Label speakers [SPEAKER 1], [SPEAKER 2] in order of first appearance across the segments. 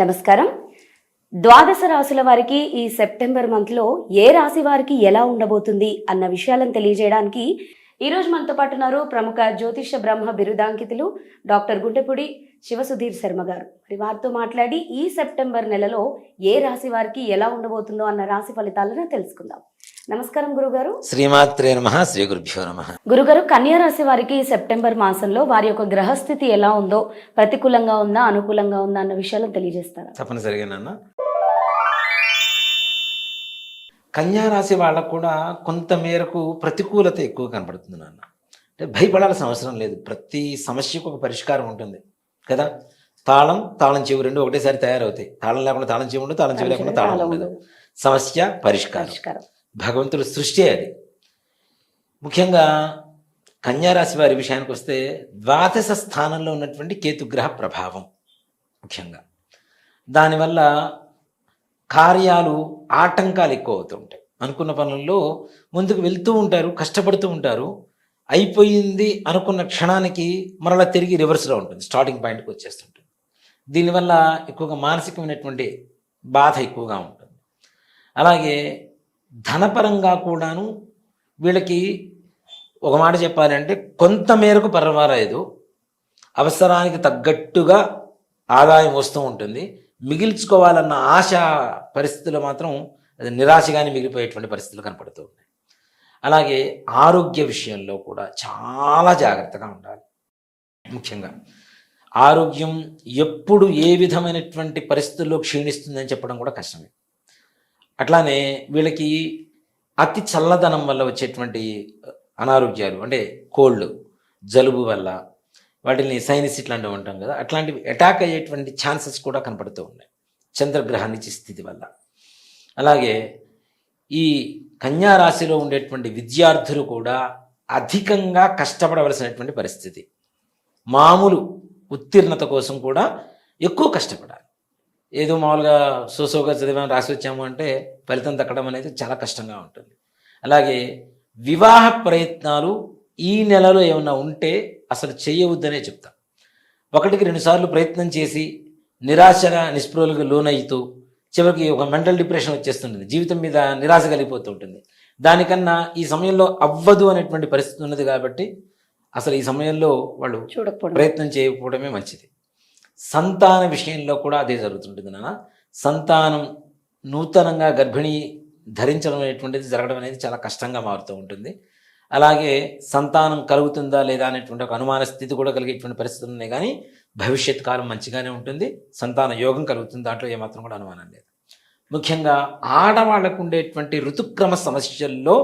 [SPEAKER 1] నమస్కారం. ద్వాదశ రాశుల వారికి ఈ సెప్టెంబర్ మంత్లో ఏ రాశి వారికి ఎలా ఉండబోతుంది అన్న విషయాలను తెలియజేయడానికి ఈరోజు మనతో పాటు ఉన్నారు ప్రముఖ జ్యోతిష బ్రహ్మ బిరుదాంకితులు డాక్టర్ గుంటెపూడి శివసుధీర్ శర్మ గారు. మరి వారితో మాట్లాడి ఈ సెప్టెంబర్ నెలలో ఏ రాశి వారికి ఎలా ఉండబోతుందో అన్న రాశి ఫలితాలను తెలుసుకుందాం. నమస్కారం గురుగారు.
[SPEAKER 2] శ్రీమాత్రే నమః. శ్రీ గురుభ్యో నమః.
[SPEAKER 1] గురుగారు, కన్యా రాశి వారికి సెప్టెంబర్ మాసంలో వారి యొక్క గ్రహస్థితి ఎలా ఉందో, ప్రతికూలంగా ఉందా అనుకూలంగా ఉందా అన్న విషయాలను తెలియజేస్తారా?
[SPEAKER 2] తప్పనిసరిగా నాన్న. కన్యా రాశి వాళ్ళకు కూడా కొంత మేరకు ప్రతికూలత ఎక్కువ కనపడుతుంది నాన్న. అంటే భయపడాల్సిన అవసరం లేదు. ప్రతి సమస్యకు ఒక పరిష్కారం ఉంటుంది కదా. తాళం చెవి రెండు ఒకటేసారి తయారవుతాయి. తాళం లేకుండా తాళం చెవి ఉండదు, తాళం చెవి లేకుండా తాళం ఉండదు. సమస్య పరిష్కారం భగవంతుడు సృష్టి. అది ముఖ్యంగా కన్యారాశి వారి విషయానికి వస్తే ద్వాదశ స్థానంలో ఉన్నటువంటి కేతుగ్రహ ప్రభావం ముఖ్యంగా దానివల్ల కార్యాలు ఆటంకాలు ఎక్కువ అవుతూ ఉంటాయి. అనుకున్న పనుల్లో ముందుకు వెళ్తూ ఉంటారు, కష్టపడుతూ ఉంటారు. అయిపోయింది అనుకున్న క్షణానికి మరలా తిరిగి రివర్స్లో ఉంటుంది, స్టార్టింగ్ పాయింట్కి వచ్చేస్తుంటుంది. దీనివల్ల ఎక్కువగా మానసికమైనటువంటి బాధ ఎక్కువగా ఉంటుంది. అలాగే ధనపరంగా కూడాను వీళ్ళకి ఒక మాట చెప్పాలంటే కొంత మేరకు పర్వాలేదు, అవసరానికి తగ్గట్టుగా ఆదాయం వస్తూ ఉంటుంది. మిగిల్చుకోవాలన్న ఆశ పరిస్థితుల్లో మాత్రం అది నిరాశగానే మిగిలిపోయేటువంటి పరిస్థితులు కనపడుతూ ఉన్నాయి. అలాగే ఆరోగ్య విషయంలో కూడా చాలా జాగ్రత్తగా ఉండాలి. ముఖ్యంగా ఆరోగ్యం ఎప్పుడు ఏ విధమైనటువంటి పరిస్థితుల్లో క్షీణిస్తుందని చెప్పడం కూడా కష్టమే. అట్లానే వీళ్ళకి అతి చల్లదనం వల్ల వచ్చేటువంటి అనారోగ్యాలు, అంటే కోల్డ్, జలుబు వల్ల వాటిని సైనస్ ఇట్లాంటివి ఉంటాం కదా, అట్లాంటివి అటాక్ అయ్యేటువంటి ఛాన్సెస్ కూడా కనపడుతూ ఉన్నాయి చంద్రగ్రహ నిచ స్థితి వల్ల. అలాగే ఈ కన్యా రాశిలో ఉండేటువంటి విద్యార్థులు కూడా అధికంగా కష్టపడవలసినటువంటి పరిస్థితి. మామూలు ఉత్తీర్ణత కోసం కూడా ఎక్కువ కష్టపడాలి. ఏదో మామూలుగా సోసోగా చదివాము రాసి వచ్చాము అంటే ఫలితం దక్కడం అనేది చాలా కష్టంగా ఉంటుంది. అలాగే వివాహ ప్రయత్నాలు ఈ నెలలో ఏమన్నా ఉంటే అసలు చేయవద్దనే చెప్తా. 1-2 సార్లు ప్రయత్నం చేసి నిరాశగా నిస్పృహలకు లోనవుతూ చివరికి ఒక మెంటల్ డిప్రెషన్ వచ్చేస్తుంటుంది, జీవితం మీద నిరాశ కలిగిపోతూ ఉంటుంది. దానికన్నా ఈ సమయంలో అవ్వదు అనేటువంటి పరిస్థితి ఉన్నది కాబట్టి అసలు ఈ సమయంలో వాళ్ళు ప్రయత్నం చేయకపోవడమే మంచిది. సంతాన విషయంలో కూడా అదే జరుగుతుంటుంది నాన్న. సంతానం నూతనంగా గర్భిణీ ధరించడం అనేటువంటిది జరగడం అనేది చాలా కష్టంగా మారుతూ ఉంటుంది. అలాగే సంతానం కలుగుతుందా లేదా అనేటువంటి ఒక అనుమాన స్థితి కూడా కలిగేటువంటి పరిస్థితులు ఉన్నాయి. కానీ భవిష్యత్ కాలం మంచిగానే ఉంటుంది, సంతాన యోగం కలుగుతుంది, దాంట్లో ఏమాత్రం కూడా అనుమానం లేదు. ముఖ్యంగా ఆడవాళ్లకు ఉండేటువంటి ఋతుక్రమ సమస్యల్లో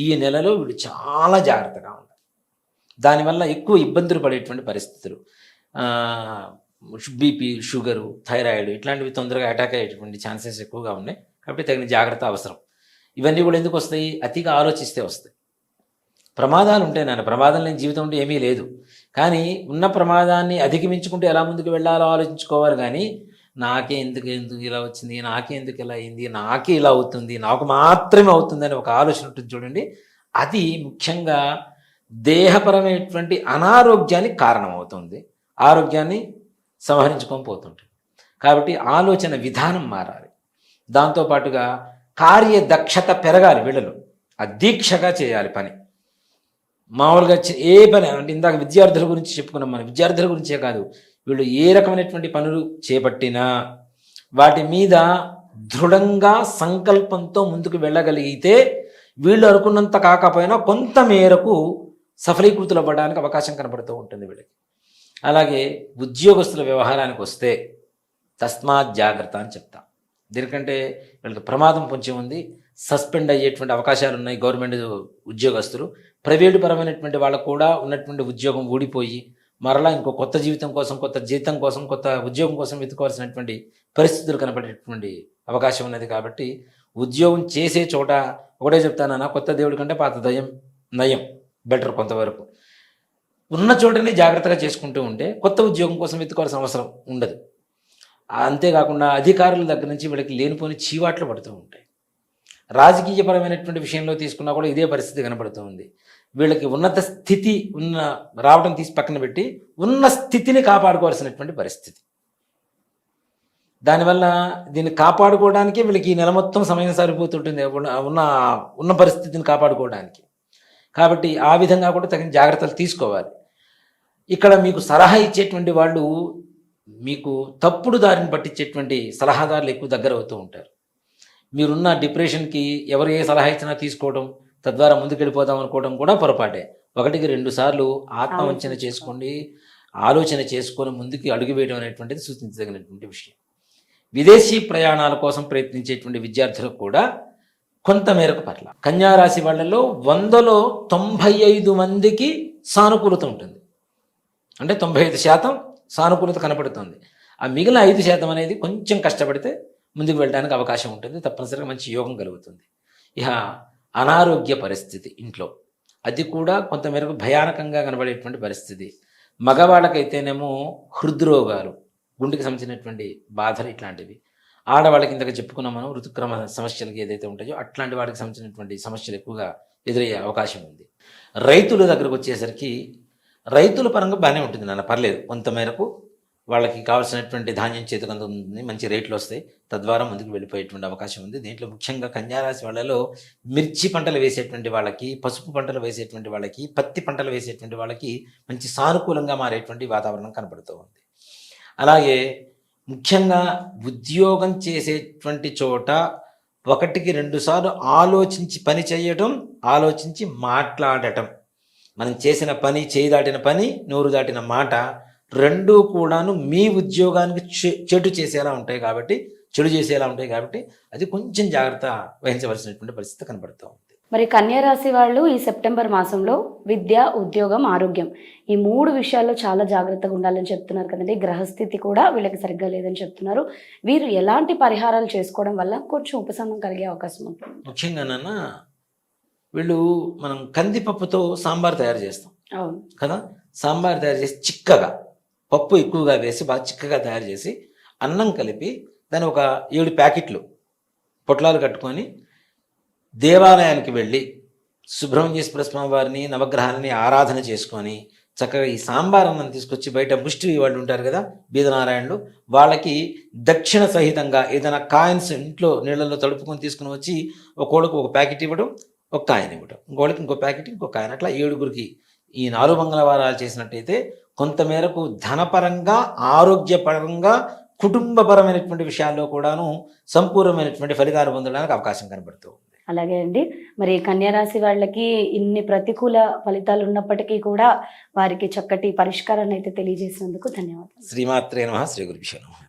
[SPEAKER 2] ఈ నెలలో వీళ్ళు చాలా జాగ్రత్తగా ఉండాలి. దానివల్ల ఎక్కువ ఇబ్బందులు పడేటువంటి పరిస్థితులు, బీపీ, షుగరు, థైరాయిడ్ ఇట్లాంటివి తొందరగా అటాక్ అయ్యేటువంటి ఛాన్సెస్ ఎక్కువగా ఉన్నాయి. కాబట్టి తగిన జాగ్రత్త అవసరం. ఇవన్నీ కూడా ఎందుకు వస్తాయి? అతిగా ఆలోచిస్తే వస్తాయి. ప్రమాదాలు ఉంటాయి నాన్న, ప్రమాదం లేని జీవితం ఉంటే ఏమీ లేదు. కానీ ఉన్న ప్రమాదాన్ని అధిగమించుకుంటూ ఎలా ముందుకు వెళ్ళాలో ఆలోచించుకోవాలి. కానీ నాకే ఎందుకు ఇలా వచ్చింది, నాకే ఎందుకు ఇలా అయింది, నాకే ఇలా అవుతుంది, నాకు మాత్రమే అవుతుంది అని ఒక ఆలోచన ఉంటుంది చూడండి. అది ముఖ్యంగా దేహపరమైనటువంటి అనారోగ్యానికి కారణమవుతుంది, ఆరోగ్యాన్ని సంహరించుకొని పోతుంటుంది. కాబట్టి ఆలోచన విధానం మారాలి. దాంతోపాటుగా కార్యదక్షత పెరగాలి వీళ్ళలో. అదీక్షగా చేయాలి పని. మామూలుగా ఏ పని అంటే ఇందాక విద్యార్థుల గురించి చెప్పుకున్నాం. మన విద్యార్థుల గురించే కాదు, వీళ్ళు ఏ రకమైనటువంటి పనులు చేపట్టినా వాటి మీద దృఢంగా సంకల్పంతో ముందుకు వెళ్ళగలిగితే వీళ్ళు అనుకున్నంత కాకపోయినా కొంత మేరకు సఫలీకృతులు అవ్వడానికి అవకాశం కనబడుతూ ఉంటుంది వీళ్ళకి. అలాగే ఉద్యోగస్తుల వ్యవహారానికి వస్తే తస్మాత్ జాగ్రత్త అని చెప్తా. దీనికంటే వీళ్ళకి ప్రమాదం పొంచి ఉంది, సస్పెండ్ అయ్యేటువంటి అవకాశాలు ఉన్నాయి. గవర్నమెంట్ ఉద్యోగస్తులు, ప్రైవేటు పరమైనటువంటి వాళ్ళకు కూడా ఉన్నటువంటి ఉద్యోగం ఊడిపోయి మరలా ఇంకో కొత్త జీవితం కోసం, కొత్త జీతం కోసం, కొత్త ఉద్యోగం కోసం వెతుకోవాల్సినటువంటి పరిస్థితులు కనపడేటువంటి అవకాశం ఉన్నది. కాబట్టి ఉద్యోగం చేసే చోట ఒకటే చెప్తానన్నా, కొత్త దేవుడి కంటే పాత దయ్యం నయం, బెటర్. కొంతవరకు ఉన్న చోటనే జాగ్రత్తగా చేసుకుంటూ ఉంటే కొత్త ఉద్యోగం కోసం వెతుకోవాల్సిన అవసరం ఉండదు. అంతేకాకుండా అధికారుల దగ్గర నుంచి వీళ్ళకి లేనిపోని చీవాట్లు పడుతూ ఉంటాయి. రాజకీయపరమైనటువంటి విషయంలో తీసుకున్నా కూడా ఇదే పరిస్థితి కనపడుతూ ఉంది. వీళ్ళకి ఉన్నత స్థితి రావడం తీసి పక్కన పెట్టి ఉన్న స్థితిని కాపాడుకోవాల్సినటువంటి పరిస్థితి. దానివల్ల దీన్ని కాపాడుకోవడానికి వీళ్ళకి ఈ నెల మొత్తం సమయం సరిపోతుంటుంది ఉన్న ఉన్న పరిస్థితిని కాపాడుకోవడానికి. కాబట్టి ఆ విధంగా కూడా తగిన జాగ్రత్తలు తీసుకోవాలి. ఇక్కడ మీకు సలహా ఇచ్చేటువంటి వాళ్ళు మీకు తప్పుడు దారిని పట్టించేటువంటి సలహాదారులు ఎక్కువ దగ్గర అవుతూ ఉంటారు. మీరున్న డిప్రెషన్కి ఎవరు ఏ సలహా ఇచ్చినా తీసుకోవడం, తద్వారా ముందుకెళ్ళిపోదాం అనుకోవడం కూడా పొరపాటే. 1-2 సార్లు ఆత్మవంచన చేసుకోండి, ఆలోచన చేసుకొని ముందుకి అడుగు వేయడం అనేటువంటిది సూచించదగినటువంటి విషయం. విదేశీ ప్రయాణాల కోసం ప్రయత్నించేటువంటి విద్యార్థులకు కూడా కొంత మేరకు పట్ల కన్యారాశి వాళ్ళలో 100లో 95 మందికి సానుకూలత ఉంటుంది. అంటే 95% సానుకూలత కనపడుతుంది. ఆ మిగిలిన 5% అనేది కొంచెం కష్టపడితే ముందుకు వెళ్ళడానికి అవకాశం ఉంటుంది. తప్పనిసరిగా మంచి యోగం కలుగుతుంది. ఇక అనారోగ్య పరిస్థితి ఇంట్లో, అది కూడా కొంతమేరకు భయానకంగా కనబడేటువంటి పరిస్థితి. మగవాళ్ళకైతేనేమో హృద్రోగాలు, గుండెకి సంబంధించినటువంటి బాధలు ఇట్లాంటివి. ఆడవాళ్ళకి ఇంతగా చెప్పుకున్నాం మనం, ఋతుక్రమ సమస్యలకి ఏదైతే ఉంటాయో అట్లాంటి వాటికి సంబంధించినటువంటి సమస్యలు ఎక్కువగా ఎదురయ్యే అవకాశం ఉంది. రైతుల దగ్గరకు వచ్చేసరికి రైతుల పరంగా బాగానే ఉంటుంది నాన్న, పర్లేదు. కొంతమేరకు వాళ్ళకి కావాల్సినటువంటి ధాన్యం చేతికి అందుతుంది, మంచి రేట్లు వస్తాయి, తద్వారా ముందుకు వెళ్ళిపోయేటువంటి అవకాశం ఉంది. దీంట్లో ముఖ్యంగా కన్యారాశి వాళ్ళలో మిర్చి పంటలు వేసేటువంటి వాళ్ళకి, పసుపు పంటలు వేసేటువంటి వాళ్ళకి, పత్తి పంటలు వేసేటువంటి వాళ్ళకి మంచి సానుకూలంగా మారేటువంటి వాతావరణం కనబడుతూ ఉంది. అలాగే ముఖ్యంగా ఉద్యోగం చేసేటువంటి చోట 1-2 సార్లు ఆలోచించి పని చేయటం, ఆలోచించి మాట్లాడటం. మనం చేసిన పని, చేయి దాటిన పని, నోరు దాటిన మాట రెండూ కూడాను మీ ఉద్యోగానికి చెడు చేసేలా ఉంటాయి కాబట్టి అది కొంచెం జాగ్రత్త వహించవలసినటువంటి పరిస్థితి కనబడుతూ ఉంది.
[SPEAKER 1] మరి కన్యా రాశి వాళ్ళు ఈ సెప్టెంబర్ మాసంలో విద్య, ఉద్యోగం, ఆరోగ్యం ఈ 3 విషయాల్లో చాలా జాగ్రత్తగా ఉండాలని చెప్తున్నారు కదండి. గ్రహస్థితి కూడా వీళ్ళకి సరిగ్గా లేదని చెప్తున్నారు. వీరు ఎలాంటి పరిహారాలు చేసుకోవడం వల్ల కొంచెం ఉపశమనం కలిగే అవకాశం ఉంటుంది?
[SPEAKER 2] ముఖ్యంగా నాన్న, వీళ్ళు మనం కందిపప్పుతో సాంబార్ తయారు చేస్తాం
[SPEAKER 1] అవును
[SPEAKER 2] కదా. సాంబార్ తయారు చేసి చిక్కగా, పప్పు ఎక్కువగా వేసి బాగా చిక్కగా తయారు చేసి అన్నం కలిపి దాన్ని ఒక 7 ప్యాకెట్లు పొట్లాలు కట్టుకొని దేవాలయానికి వెళ్ళి సుబ్రహ్మణ్యేశ్వర స్వామి వారిని, నవగ్రహాలని ఆరాధన చేసుకొని చక్కగా ఈ సాంబార్ అన్నం తీసుకొచ్చి బయట ముష్టి వాళ్ళు ఉంటారు కదా, బీదనారాయణులు, వాళ్ళకి దక్షిణ సహితంగా ఏదైనా కాయిన్స్ ఇంట్లో నీళ్ళల్లో తడుపుకొని తీసుకుని వచ్చి ఒకళ్ళకి ఒక ప్యాకెట్ ఇవ్వడం, ఒక కాయన్ ఇవ్వడం, ఇంకోళ్ళకి ఇంకో ప్యాకెట్, ఇంకో కాయన్, అట్లా 7గురికి ఈ 4 మంగళవారాలు చేసినట్టయితే కొంతమేరకు ధనపరంగా, ఆరోగ్యపరంగా, కుటుంబపరమైనటువంటి విషయాల్లో కూడాను సంపూర్ణమైనటువంటి ఫలితాలు పొందడానికి అవకాశం కనబడుతుంది.
[SPEAKER 1] అలాగే అండి. మరి కన్యా రాశి వాళ్ళకి ఇన్ని ప్రతికూల ఫలితాలు ఉన్నప్పటికీ కూడా వారికి చక్కటి పరిష్కారాన్ని అయితే తెలియజేసినందుకు ధన్యవాదాలు.
[SPEAKER 2] శ్రీమాత్రే నమః. శ్రీ గురుభ్యో నమః.